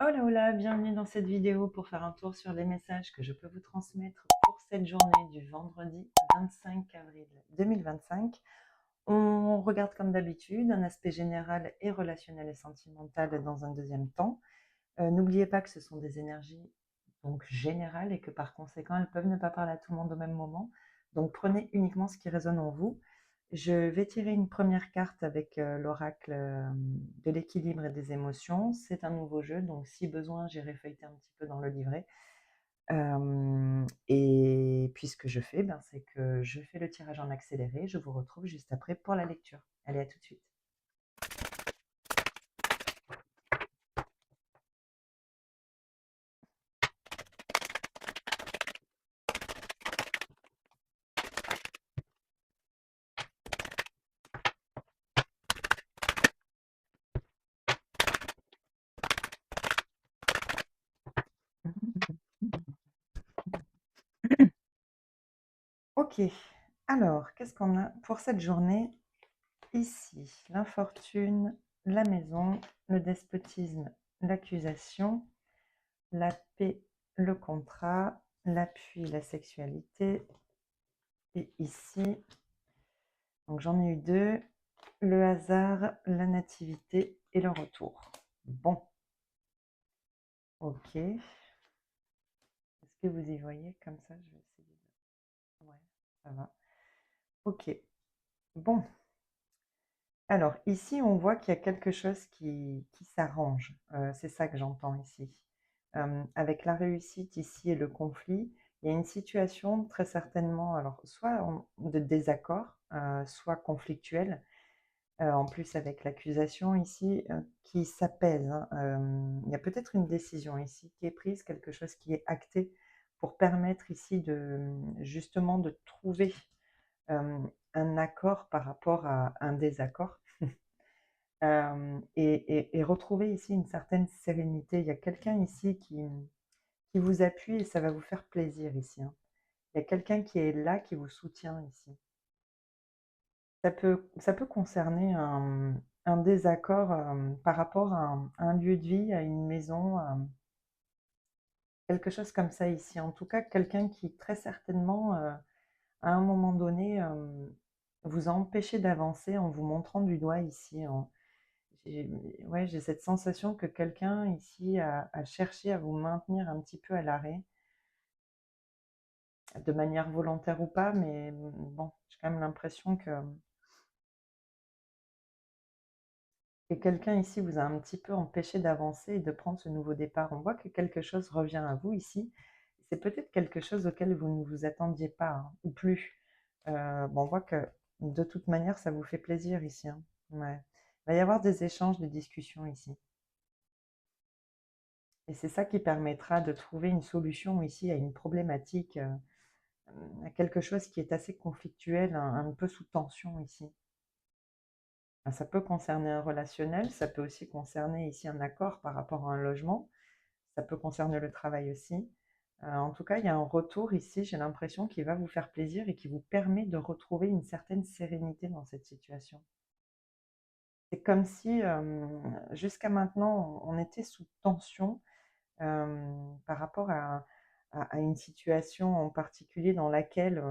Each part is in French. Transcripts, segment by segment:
Hola hola, bienvenue dans cette vidéo pour faire un tour sur les messages que je peux vous transmettre pour cette journée du vendredi 25 avril 2025. On regarde comme d'habitude un aspect général et relationnel et sentimental dans un deuxième temps. N'oubliez pas que ce sont des énergies donc générales et que par conséquent elles peuvent ne pas parler à tout le monde au même moment. Donc prenez uniquement ce qui résonne en vous. Je vais tirer une première carte avec l'oracle de l'équilibre et des émotions. C'est un nouveau jeu, donc si besoin, j'irai feuilleter un petit peu dans le livret. Et puis ce que je fais, ben, c'est que je fais le tirage en accéléré. Je vous retrouve juste après pour la lecture. Allez, à tout de suite. Ok, alors, qu'est-ce qu'on a pour cette journée ici? L'infortune, la maison, le despotisme, l'accusation, la paix, le contrat, l'appui, la sexualité. Et ici, donc j'en ai eu deux, le hasard, la nativité et le retour. Bon, ok. Est-ce que vous y voyez comme ça? Je vais essayer de... Ouais, ça va. Ok, bon. Alors ici, on voit qu'il y a quelque chose qui s'arrange. C'est ça que j'entends ici. Avec la réussite ici et le conflit, il y a une situation très certainement, alors soit de désaccord, soit conflictuelle, en plus avec l'accusation ici qui s'apaise, hein. Il y a peut-être une décision ici qui est prise, quelque chose qui est acté pour permettre ici de justement de trouver un accord par rapport à un désaccord. Et retrouver ici une certaine sérénité. Il y a quelqu'un ici qui vous appuie et ça va vous faire plaisir ici, hein. Il y a quelqu'un qui est là, qui vous soutient ici. Ça peut concerner un désaccord par rapport à un lieu de vie, à une maison, quelque chose comme ça ici. En tout cas, quelqu'un qui très certainement, à un moment donné, vous a empêché d'avancer en vous montrant du doigt ici. J'ai ouais, j'ai cette sensation que quelqu'un ici a cherché à vous maintenir un petit peu à l'arrêt, de manière volontaire ou pas, mais bon, j'ai quand même l'impression que quelqu'un ici vous a un petit peu empêché d'avancer et de prendre ce nouveau départ. On voit que quelque chose revient à vous ici. C'est peut-être quelque chose auquel vous ne vous attendiez pas, hein, ou plus. Bon, on voit que de toute manière, ça vous fait plaisir ici, hein. Ouais. Il va y avoir des échanges, des discussions ici. Et c'est ça qui permettra de trouver une solution ici à une problématique, à quelque chose qui est assez conflictuel, un peu sous tension ici. Ça peut concerner un relationnel, ça peut aussi concerner ici un accord par rapport à un logement, ça peut concerner le travail aussi. En tout cas, il y a un retour ici, j'ai l'impression, qui va vous faire plaisir et qui vous permet de retrouver une certaine sérénité dans cette situation. C'est comme si, jusqu'à maintenant, on était sous tension par rapport à une situation en particulier dans laquelle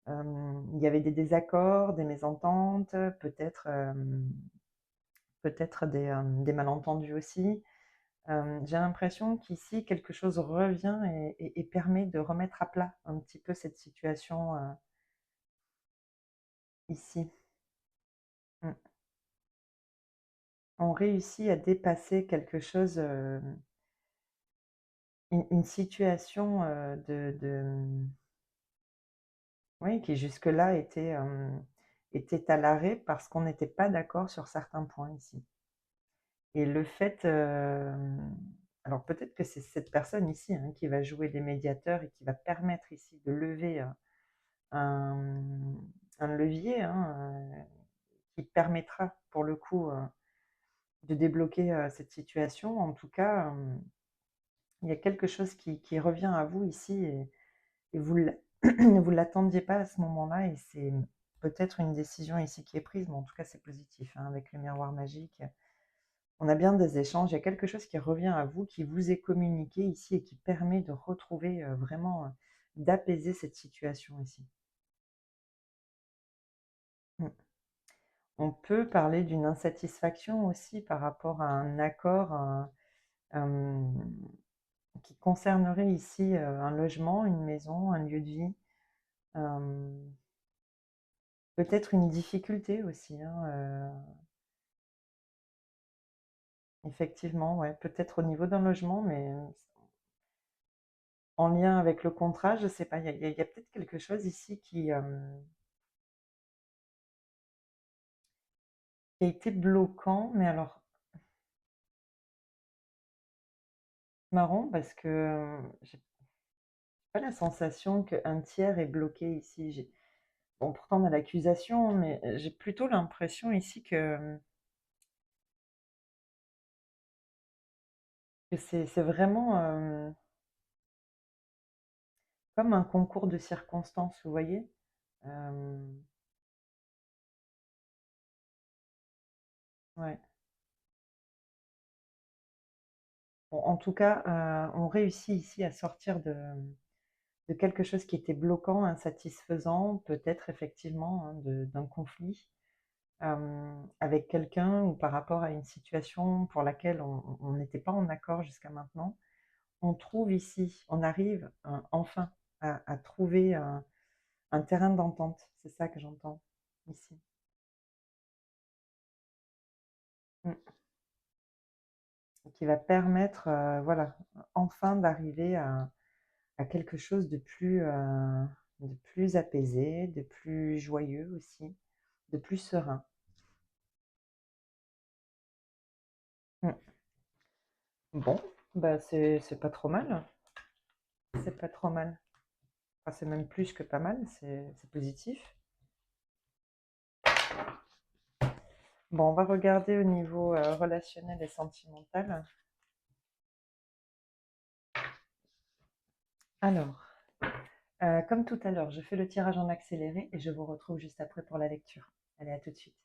il y avait des désaccords, des mésententes, peut-être des malentendus aussi. J'ai l'impression qu'ici, quelque chose revient et permet de remettre à plat un petit peu cette situation ici. Mm. On réussit à dépasser quelque chose, une situation oui, qui jusque-là était à l'arrêt parce qu'on n'était pas d'accord sur certains points ici. Et le fait, alors peut-être que c'est cette personne ici, hein, qui va jouer les médiateurs et qui va permettre ici de lever un, un levier, hein, qui permettra pour le coup de débloquer cette situation. En tout cas, il y a quelque chose qui revient à vous ici et vous ne l'attendiez pas à ce moment-là et c'est peut-être une décision ici qui est prise, mais en tout cas c'est positif, hein, avec le miroir magique. On a bien des échanges, il y a quelque chose qui revient à vous, qui vous est communiqué ici et qui permet de retrouver vraiment, d'apaiser cette situation ici. Mm. On peut parler d'une insatisfaction aussi par rapport à un accord euh, qui concernerait ici un logement, une maison, un lieu de vie. euh, Peut-être une difficulté aussi, hein, effectivement, ouais, peut-être au niveau d'un logement, mais en lien avec le contrat, je sais pas, il y a peut-être quelque chose ici qui a été bloquant, mais alors, marrant parce que j'ai pas la sensation qu'un tiers est bloqué ici. Bon, pourtant on a l'accusation, mais j'ai plutôt l'impression ici que c'est vraiment comme un concours de circonstances, vous voyez? Euh, ouais. Bon, en tout cas, on réussit ici à sortir de quelque chose qui était bloquant, insatisfaisant, peut-être effectivement hein, d'un conflit avec quelqu'un ou par rapport à une situation pour laquelle on n'était pas en accord jusqu'à maintenant. On trouve ici, on arrive enfin à trouver un terrain d'entente. C'est ça que j'entends ici. Mm. Qui va permettre, voilà, enfin d'arriver à quelque chose de plus apaisé, de plus joyeux aussi, de plus serein. Mm. Bon, bah c'est pas trop mal. C'est pas trop mal. Enfin, c'est même plus que pas mal, c'est positif. Bon, on va regarder au niveau relationnel et sentimental. Alors, comme tout à l'heure, je fais le tirage en accéléré et je vous retrouve juste après pour la lecture. Allez, à tout de suite.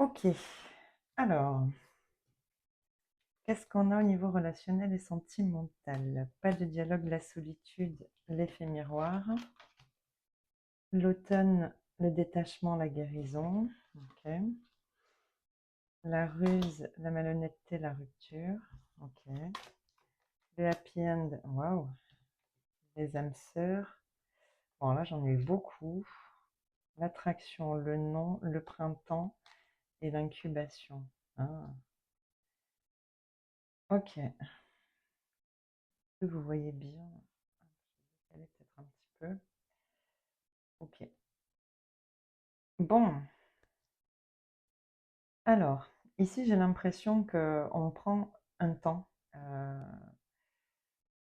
Ok, alors, qu'est-ce qu'on a au niveau relationnel et sentimental? Pas de dialogue, la solitude, l'effet miroir. L'automne, le détachement, la guérison. Ok. La ruse, la malhonnêteté, la rupture. Ok. Le happy end, waouh. Les âmes sœurs. Bon, là, j'en ai eu beaucoup. L'attraction, le nom, le printemps et l'incubation. Ah, ok. Que vous voyez bien. Allez, peut-être un petit peu. Ok. Bon, alors, ici, j'ai l'impression qu'on prend un temps.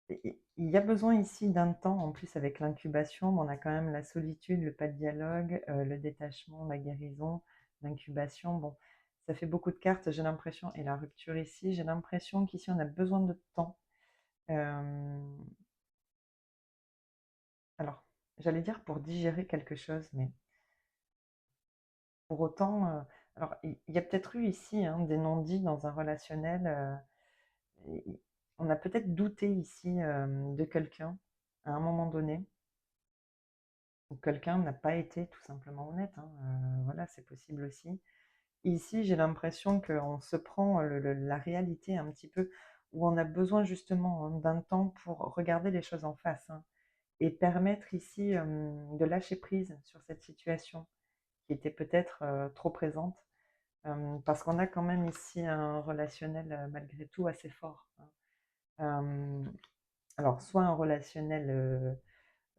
Il y a besoin ici d'un temps, en plus avec l'incubation, on a quand même la solitude, le pas de dialogue, le détachement, la guérison, l'incubation. Bon, ça fait beaucoup de cartes, j'ai l'impression, et la rupture ici, j'ai l'impression qu'ici on a besoin de temps. Alors, j'allais dire pour digérer quelque chose, mais pour autant, alors il y a peut-être eu ici hein, des non-dits dans un relationnel. On a peut-être douté ici de quelqu'un à un moment donné. Ou quelqu'un n'a pas été tout simplement honnête, hein, voilà, c'est possible aussi. Ici, j'ai l'impression qu'on se prend la réalité un petit peu, où on a besoin justement hein, d'un temps pour regarder les choses en face hein, et permettre ici de lâcher prise sur cette situation qui était peut-être trop présente, parce qu'on a quand même ici un relationnel malgré tout assez fort, hein. Euh, alors, soit un relationnel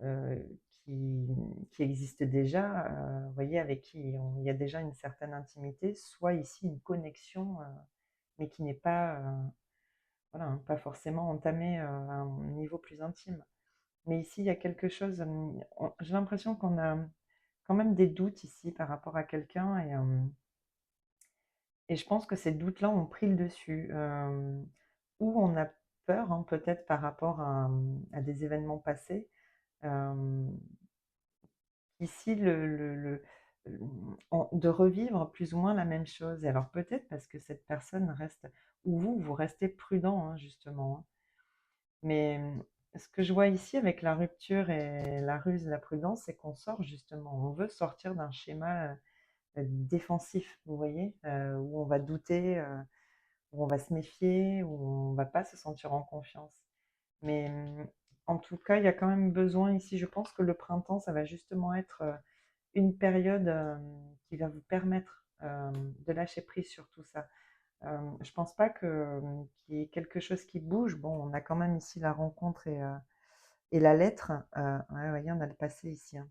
euh, qui, qui existe déjà, vous voyez, avec qui il y a déjà une certaine intimité, soit ici une connexion, mais qui n'est pas, voilà, hein, pas forcément entamée à un niveau plus intime. Mais ici, il y a quelque chose, j'ai l'impression qu'on a quand même des doutes ici par rapport à quelqu'un Et je pense que ces doutes-là ont pris le dessus, ou on a peur, hein, peut-être par rapport à des événements passés, hem, ici de revivre plus ou moins la même chose. Et alors peut-être parce que cette personne reste ou vous restez prudent, hein, justement, hein. Mais, ce que je vois ici avec la rupture et la ruse, la prudence, c'est qu'on sort justement, on veut sortir d'un schéma, défensif, vous voyez? Où on va douter, où on va se méfier, où on va pas se sentir en confiance. Mais, en tout cas, il y a quand même besoin ici, je pense que le printemps, ça va justement être, une période, qui va vous permettre, de lâcher prise sur tout ça. Je pense pas que, qu'il y ait quelque chose qui bouge. Bon, on a quand même ici la rencontre et la lettre. Ouais, voyez, on a le passé ici, hein.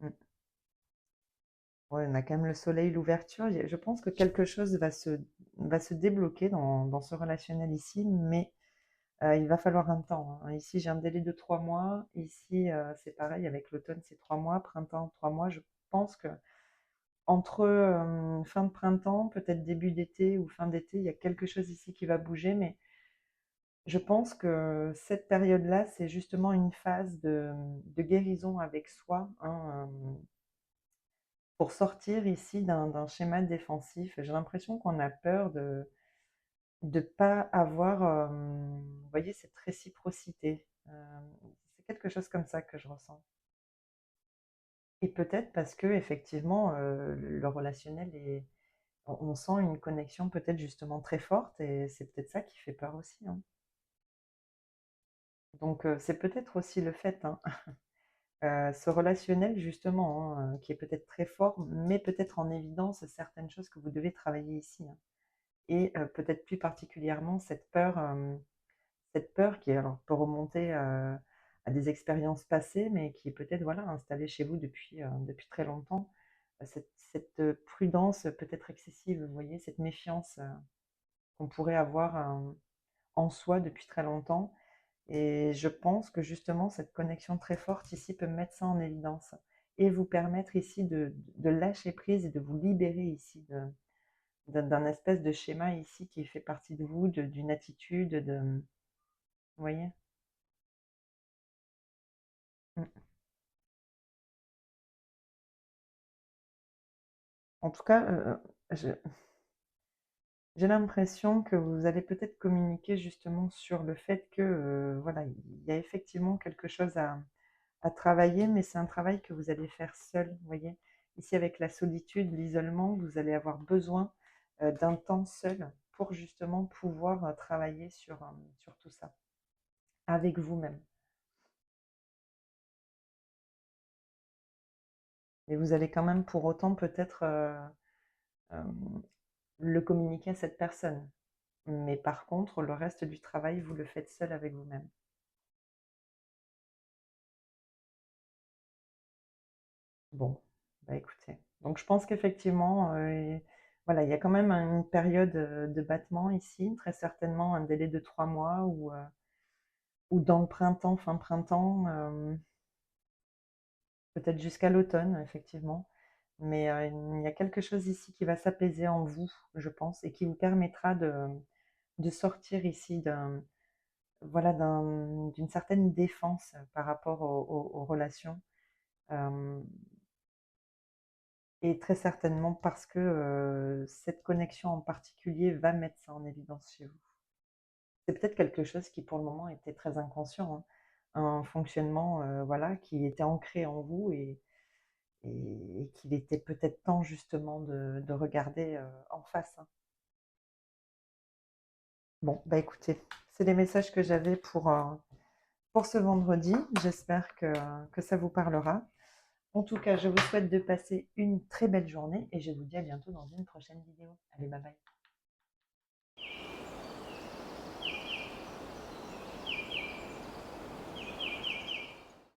Mmh. Ouais, on a quand même le soleil, l'ouverture. Je pense que quelque chose va se débloquer dans ce relationnel ici, mais il va falloir un temps, hein. Ici, j'ai un délai de 3 mois. Ici, c'est pareil avec l'automne, c'est 3 mois, printemps, 3 mois. Je pense que entre fin de printemps, peut-être début d'été ou fin d'été, il y a quelque chose ici qui va bouger, mais je pense que cette période-là, c'est justement une phase de guérison avec soi, hein, pour sortir ici d'un schéma défensif. J'ai l'impression qu'on a peur de pas avoir, vous voyez, cette réciprocité. C'est quelque chose comme ça que je ressens. Et peut-être parce qu'effectivement, le relationnel est on sent une connexion peut-être justement très forte et c'est peut-être ça qui fait peur aussi, hein. Donc c'est peut-être aussi le fait, hein, ce relationnel justement, hein, qui est peut-être très fort, met peut-être en évidence certaines choses que vous devez travailler ici, hein. Et peut-être plus particulièrement cette peur qui alors peut remonter, à des expériences passées, mais qui est peut-être, voilà, installée chez vous depuis très longtemps. Cette prudence peut-être excessive, vous voyez? Cette méfiance, qu'on pourrait avoir, en soi depuis très longtemps. Et je pense que justement cette connexion très forte ici peut mettre ça en évidence et vous permettre ici de lâcher prise et de vous libérer ici d'un espèce de schéma ici qui fait partie de vous, d'une attitude, vous voyez? Mmh. En tout cas, je j'ai l'impression que vous allez peut-être communiquer justement sur le fait que, voilà, il y a effectivement quelque chose à travailler, mais c'est un travail que vous allez faire seul, vous voyez? Ici, avec la solitude, l'isolement, vous allez avoir besoin, d'un temps seul pour justement pouvoir, travailler sur tout ça, avec vous-même. Et vous allez quand même pour autant peut-être, hem, le communiquer à cette personne. Mais par contre, le reste du travail, vous le faites seul avec vous-même. Bon, bah, écoutez, donc je pense qu'effectivement, voilà, il y a quand même une période, de battement ici, très certainement un délai de 3 mois ou dans le printemps, fin printemps, peut-être jusqu'à l'automne, effectivement. Mais, il y a quelque chose ici qui va s'apaiser en vous, je pense, et qui vous permettra de sortir ici voilà, d'une certaine défense par rapport aux relations. Hem Et très certainement parce que, cette connexion en particulier va mettre ça en évidence chez vous. C'est peut-être quelque chose qui pour le moment était très inconscient, hein. Un fonctionnement, voilà, qui était ancré en vous et qu'il était peut-être temps justement de regarder, en face, hein. Bon, bah, écoutez, c'est les messages que j'avais pour ce vendredi. J'espère que ça vous parlera. En tout cas, je vous souhaite de passer une très belle journée et je vous dis à bientôt dans une prochaine vidéo. Allez, bye bye.